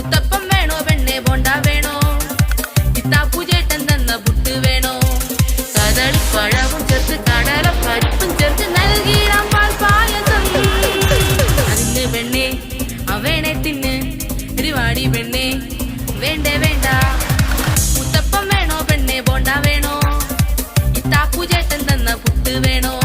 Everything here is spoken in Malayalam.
മുത്തപ്പം വേണോ പെണ്ണെ ബോണ്ട വേണോ ഇത്താപ്പൂചേട്ടൻ തന്ന പുട്ട് വേണോ കദളിപ്പഴവും ചേർത്ത് കടലപ്പരിപ്പും ചേർത്ത് നൽകിയിടാം പാൽ പായസം അതിന് പെണ്ണെ വേണേ തിന്ന് ഒരുപാടി പെണ്ണെ വേണ്ടേ വേണ്ട മുത്തപ്പം വേണോ പെണ്ണെ ബോണ്ട വേണോ ഇത്താപ്പൂചേട്ടൻ തന്ന പുട്ട് വേണോ